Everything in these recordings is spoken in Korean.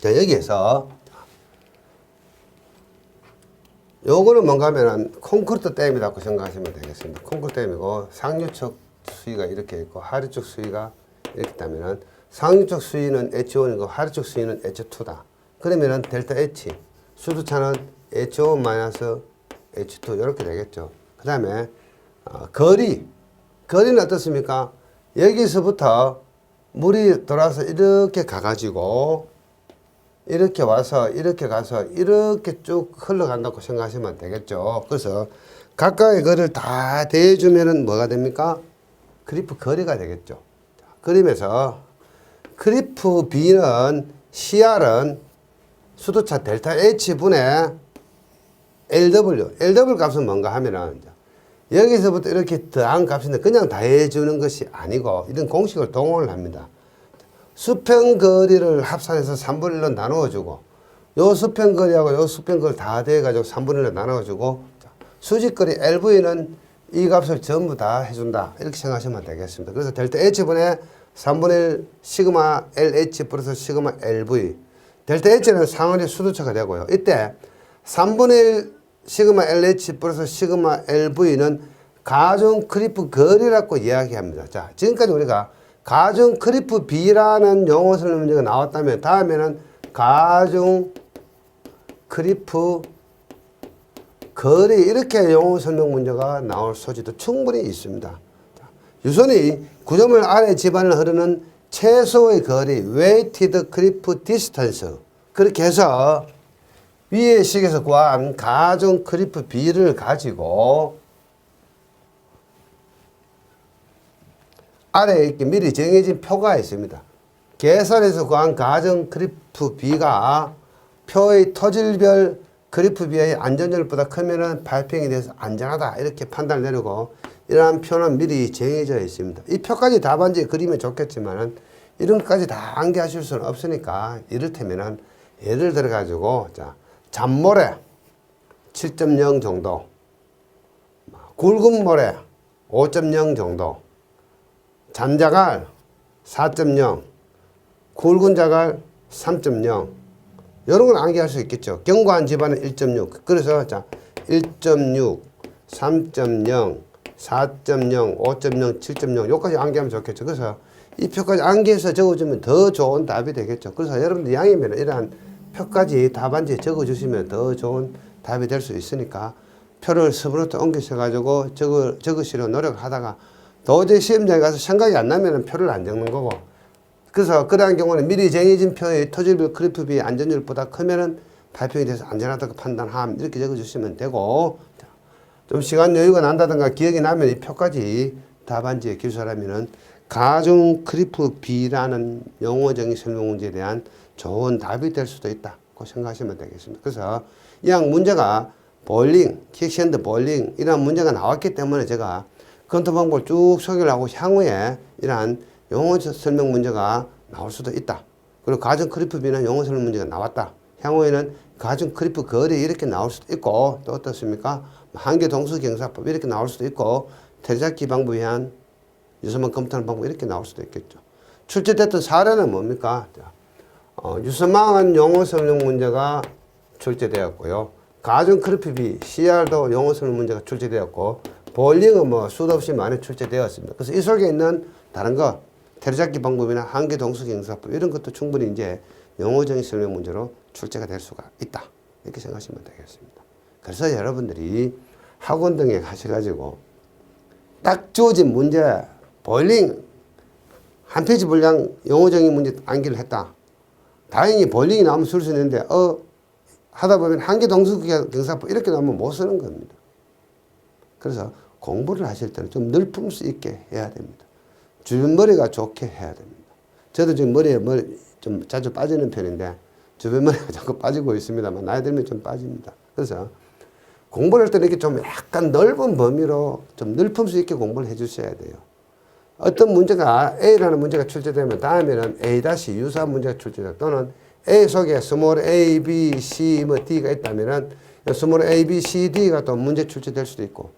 자, 여기에서 요거는 뭔가 하면은 콘크리트 댐이라고 생각하시면 되겠습니다. 콘크리트 댐이고 상류측 수위가 이렇게 있고 하류측 수위가 이렇게 있다면은 상류측 수위는 H1이고 하류측 수위는 H2다. 그러면은 델타 H 수도차는 H1 마이너스 H2 이렇게 되겠죠. 그 다음에 거리는 어떻습니까? 여기서부터 물이 돌아서 이렇게 가가지고 이렇게 와서 이렇게 가서 이렇게 쭉 흘러간다고 생각하시면 되겠죠. 그래서 각각의 거리를 다 대주면은 뭐가 됩니까? 그리프 거리가 되겠죠. 그림에서 그리프 B는 CR은 수도차 델타 H분의 LW 값은 뭔가 하면은 여기서부터 이렇게 더한 값인데 그냥 다 해주는 것이 아니고 이런 공식을 동원을 합니다. 수평거리를 합산해서 3분의 1로 나누어주고 요 수평거리하고 요 수평거리 다 더해가지고 3분의 1로 나누어주고 수직거리 LV는 이 값을 전부 다 해준다. 이렇게 생각하시면 되겠습니다. 그래서 델타 H분의 3분의 1 시그마 LH 플러스 시그마 LV 델타 H는 상하리 수도차가 되고요. 이때 3분의 1 시그마 LH 플러스 시그마 LV는 가중 크리프 거리라고 이야기합니다. 자, 지금까지 우리가 가중 크리프 B라는 용어 설명 문제가 나왔다면 다음에는 가중 크리프 거리 이렇게 용어 설명 문제가 나올 소지도 충분히 있습니다. 자, 유선이 구조물 아래 집안을 흐르는 최소의 거리 weighted creep distance 그렇게 해서 위의 식에서 구한 가중 크리프 B를 가지고 아래에 이렇게 미리 정해진 표가 있습니다. 계산해서 구한 가중 크리프 B가 표의 토질별 크리프 B의 안전율보다 크면은 발평이 돼서 안전하다 이렇게 판단을 내리고 이러한 표는 미리 정해져 있습니다. 이 표까지 답안지에 그리면 좋겠지만은 이런 것까지 다 암기하실 수는 없으니까 이를테면은 예를 들어 가지고 자 잔모래 7.0 정도, 굵은 모래 5.0 정도, 잔자갈 4.0, 굵은 자갈 3.0 이런 걸 암기할 수 있겠죠. 견고한 집안은 1.6 그래서 자 1.6, 3.0, 4.0, 5.0, 7.0 여기까지 암기하면 좋겠죠. 그래서 이 표까지 암기해서 적어주면 더 좋은 답이 되겠죠. 그래서 여러분들 양이면 이러한 표까지 답안지에 적어주시면 더 좋은 답이 될 수 있으니까 표를 서부터 옮기셔가지고 적으시려 노력하다가 도저히 시험장에 가서 생각이 안 나면 표를 안 적는 거고 그래서 그러한 경우는 미리 정해진 표의 토질별 크리프 B 안전율보다 크면은 발표에 대해서 안전하다고 판단함 이렇게 적어주시면 되고 좀 시간 여유가 난다든가 기억이 나면 이 표까지 답안지에 기술하면은 가중 크리프 B라는 용어적인 설명 문제에 대한 좋은 답이 될 수도 있다고 생각하시면 되겠습니다. 그래서 이왕 문제가 볼링, 킥샌드 볼링 이런 문제가 나왔기 때문에 제가 검토 방법을 쭉 소개를 하고 향후에 이러한 용어 설명 문제가 나올 수도 있다. 그리고 가중 크리프 B는 용어 설명 문제가 나왔다. 향후에는 가중 크리프 거리 이렇게 나올 수도 있고 또 어떻습니까? 한계 동수 경사법 이렇게 나올 수도 있고 테레잡기 방법에 의한 유선만 검토하는 방법 이렇게 나올 수도 있겠죠. 출제됐던 사례는 뭡니까? 유선망은 용어 설명 문제가 출제되었고요. 가중 크리프 B, CR도 용어 설명 문제가 출제되었고 볼링은 뭐 수도 없이 많이 출제되었습니다. 그래서 이 속에 있는 다른 거 테레잡기 방법이나 한계 동수 경사법 이런 것도 충분히 이제 용어적인 설명 문제로 출제가 될 수가 있다. 이렇게 생각하시면 되겠습니다. 그래서 여러분들이 학원 등에 가셔가지고 딱 주어진 문제 볼링 한 페이지 분량 용어적인 문제 암기를 했다. 다행히 볼링이 나오면 쓸 수 있는데 하다 보면 한계 동수 경사법 이렇게 나오면 못 쓰는 겁니다. 그래서 공부를 하실 때는 좀 늘품수 있게 해야 됩니다. 주변 머리가 좋게 해야 됩니다. 저도 지금 머리 좀 자주 빠지는 편인데 주변 머리가 자꾸 빠지고 있습니다만 나이 들면 좀 빠집니다. 그래서 공부를 할 때는 이렇게 좀 약간 넓은 범위로 좀 늘품수 있게 공부를 해 주셔야 돼요. 어떤 문제가 A라는 문제가 출제되면 다음에는 A-유사한 문제가 출제되고 또는 A 속에 스몰 A, B, C, 뭐 D가 있다면은 스몰 A, B, C, D가 또 문제 출제될 수도 있고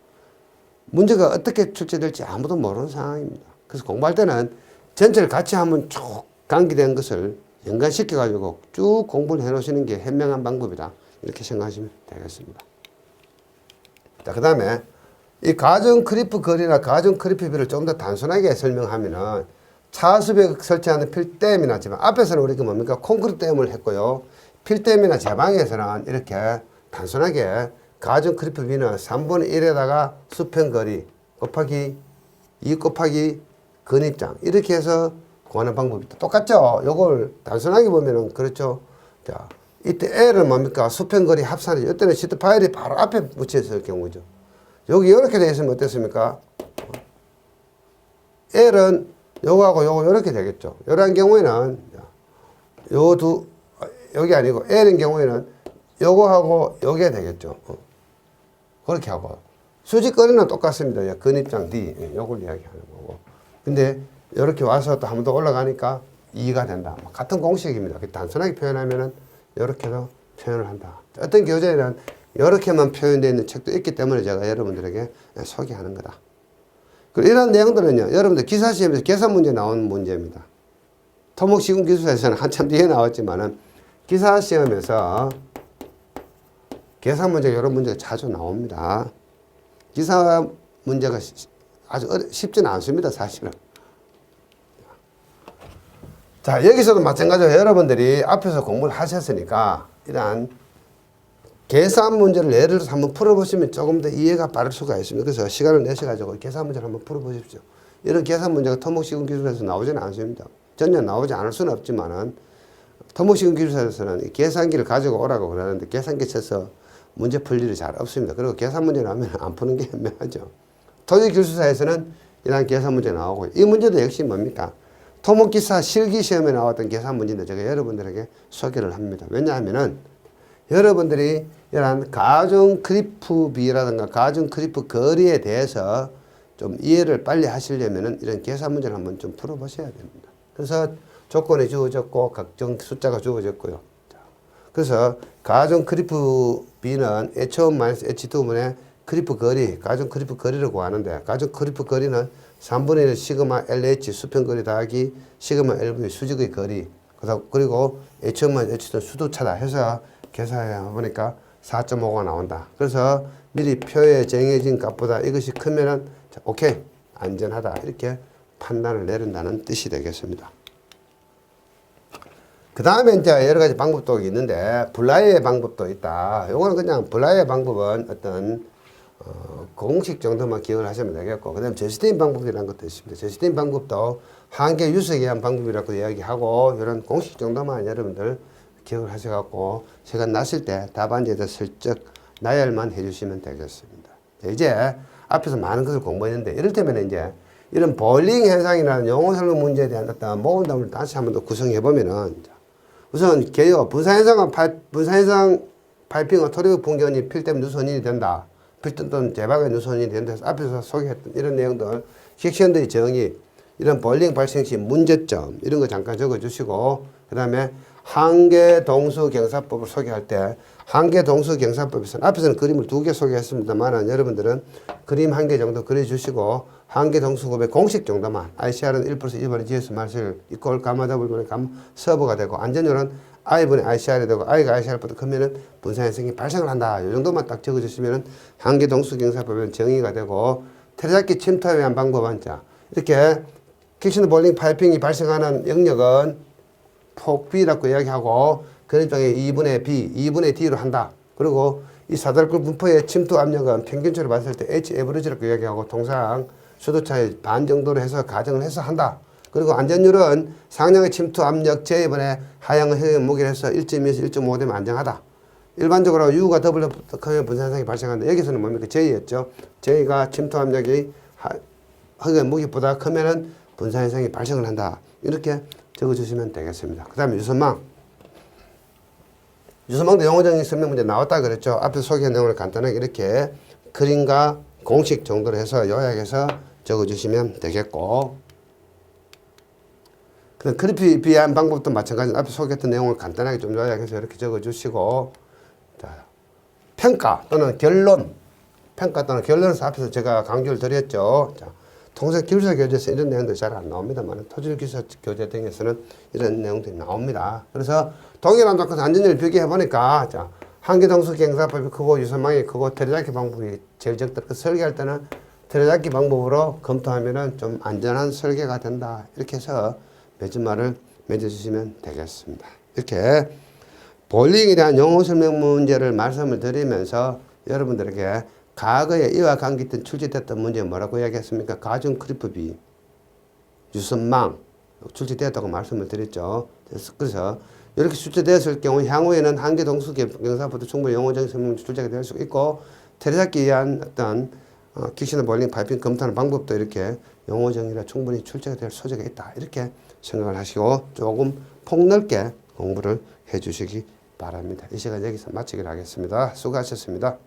문제가 어떻게 출제될지 아무도 모르는 상황입니다. 그래서 공부할 때는 전체를 같이 한번 쭉 강기된 것을 연관시켜가지고 쭉 공부를 해놓으시는 게 현명한 방법이다. 이렇게 생각하시면 되겠습니다. 자, 그 다음에 이 가정 크리프 거리나 가정 크리프 비를 좀 더 단순하게 설명하면은 차수벽 설치하는 필댐이나 지방 앞에서는 우리가 뭡니까 콘크리트 댐을 했고요. 필댐이나 제방에서는 이렇게 단순하게 가정 크리프 비는 3분의 1에다가 수평 거리 곱하기 2 곱하기 근입장 이렇게 해서 구하는 방법이 똑같죠. 요걸 단순하게 보면은 그렇죠. 자, 이때 L은 뭡니까 수평 거리 합산이죠. 이때는 시트 파일이 바로 앞에 붙여 있을 경우죠. 여기 이렇게 되어 있으면 어떻습니까? L은 요거하고 요거 이렇게 되겠죠. 이런 경우에는 요 두 여기 아니고 L인 경우에는 요거하고 요게 되겠죠. 그렇게 하고 수직거리는 똑같습니다. 근입장 D 요걸 이야기하는 거고. 근데 이렇게 와서 또 한 번 더 올라가니까 2가 된다. 같은 공식입니다. 단순하게 표현하면은 이렇게도 표현을 한다. 어떤 교재에는 이렇게만 표현되어 있는 책도 있기 때문에 제가 여러분들에게 소개하는 거다. 그리고 이런 내용들은요, 여러분들 기사시험에서 계산 문제 나온 문제입니다. 토목시공기술사에서는 한참 뒤에 나왔지만은 기사시험에서 계산 문제 이런 문제가 자주 나옵니다. 기사 문제가 아주 쉽지는 않습니다, 사실은. 자, 여기서도 마찬가지로 여러분들이 앞에서 공부를 하셨으니까 이러한 계산 문제를 예를 들어서 한번 풀어보시면 조금 더 이해가 빠를 수가 있습니다. 그래서 시간을 내셔가지고 계산 문제를 한번 풀어보십시오. 이런 계산 문제가 토목시공기술에서 나오지는 않습니다. 전혀 나오지 않을 수는 없지만은 토목시공기술에서는 계산기를 가지고 오라고 그러는데 계산기 쳐서 문제 풀 일이 잘 없습니다. 그리고 계산 문제를 하면 안 푸는 게 현명하죠. 토지기술사에서는 이런 계산 문제 나오고 이 문제도 역시 뭡니까? 토목기사 실기시험에 나왔던 계산 문제인데 제가 여러분들에게 소개를 합니다. 왜냐하면은 여러분들이 이런 가중 크리프 비라든가 가중 크리프 거리에 대해서 좀 이해를 빨리 하시려면은 이런 계산 문제를 한번 좀 풀어보셔야 됩니다. 그래서 조건이 주어졌고 각종 숫자가 주어졌고요. 그래서 가중 크리프 B는 H1 H2분의 크리프 거리, 가중 크리프 거리를 구하는데 가중 크리프 거리는 3분의 1 시그마 LH 수평 거리 더하기 시그마 LV 수직의 거리 그리고 H1 H2는 수도차다 해서 계산해 보니까 4.5가 나온다. 그래서 미리 표에 정해진 값보다 이것이 크면은 오케이 안전하다 이렇게 판단을 내린다는 뜻이 되겠습니다. 그 다음에 이제 여러 가지 방법도 있는데 블라이의 방법도 있다. 요거는 그냥 블라이의 방법은 어떤 공식 정도만 기억을 하시면 되겠고 그 다음에 저시대인 방법이라는 것도 있습니다. 저시대인 방법도 한계 유수에 의한 방법이라고 이야기하고 이런 공식 정도만 여러분들 기억을 하셔갖고 시간 나실 때 답안지에다 슬쩍 나열만 해주시면 되겠습니다. 이제 앞에서 많은 것을 공부했는데 이럴 때면 이제 이런 볼링 현상이라는 용어 설명 문제에 대한 어떤 모음담을 다시 한번 더 구성해 보면은 우선 개요 분사현상 파이핑과 토리의 풍경이 필댐 누선인이 된다. 필댐 또는 제박의 누선인이 된다 해서 앞에서 소개했던 이런 내용들 섹션들의 정의 이런 볼링 발생 시 문제점 이런 거 잠깐 적어 주시고 그 다음에 한계동수경사법을 소개할 때 한계동수경사법에서는 앞에서는 그림을 2개 소개했습니다만 여러분들은 그림 1개 정도 그려주시고 한계동수법의 공식 정도만 ICR은 1 플러스 1번의 GS 마실 이꼴 가마 더블 분의 감 서버가 되고 안전율은 I분의 ICR이 되고 I가 ICR보다 크면은 분사현상이 발생을 한다. 이 정도만 딱 적어주시면은 한계동수경사법은 정의가 되고 테레잡기 침투에 의한 방법은 자 이렇게 킥신드 볼링 파이핑이 발생하는 영역은 폭 B라고 이야기하고 그림장에 2분의 B, 2분의 D로 한다. 그리고 이 사다리꼴 분포의 침투 압력은 평균치로 봤을 때 H 에버리지라고 이야기하고 통상 수도차의 반 정도로 해서 가정을 해서 한다. 그리고 안전율은 상량의 침투 압력 J분의 하향의 hơi 무게를 해서 1.2에서 1.5 되면 안정하다. 일반적으로 U가 더블 크면 분산상이 발생하는데 여기서는 뭡니까? J였죠. J가 침투 압력이 흙의 무게보다 크면은 분산현상이 발생을 한다. 이렇게 적어주시면 되겠습니다. 그 다음에 유선망. 유선망도 용어적인 설명 문제 나왔다 그랬죠. 앞에서 소개한 내용을 간단하게 이렇게 그림과 공식 정도로 해서 요약해서 적어주시면 되겠고 그 그래프 비한 방법도 마찬가지로 앞에 소개했던 내용을 간단하게 좀 요약해서 이렇게 적어주시고 자, 평가 또는 결론 평가 또는 결론에서 앞에서 제가 강조를 드렸죠. 자, 통상 기술사 교재에서 이런 내용들이 잘 안 나옵니다만 토질 기술사 교재 등에서는 이런 내용들이 나옵니다. 그래서 동일한 조건 안전율 비교해 보니까 자, 한계동수 경사법이 크고 유선망이 크고 테레잡기 방법이 제일 적다. 그 설계할 때는 테레잡기 방법으로 검토하면은 좀 안전한 설계가 된다. 이렇게 해서 맺은말을 맺어주시면 되겠습니다. 이렇게 볼링에 대한 용어 설명 문제를 말씀을 드리면서 여러분들에게 과거에 이와 관계된 출제됐던 문제 뭐라고 이야기했습니까? 가중 크리프비, 유선망 출제되었다고 말씀을 드렸죠. 그래서 이렇게 출제되었을 경우 향후에는 한계 동수 경사부터 충분히 용어적인 설명 출제가 될 수 있고 테레잡기에 의한 어떤 킥신의 볼링 파이핑 검토하는 방법도 이렇게 용어정의라 충분히 출제가 될 소지가 있다. 이렇게 생각을 하시고 조금 폭넓게 공부를 해 주시기 바랍니다. 이 시간 여기서 마치기로 하겠습니다. 수고하셨습니다.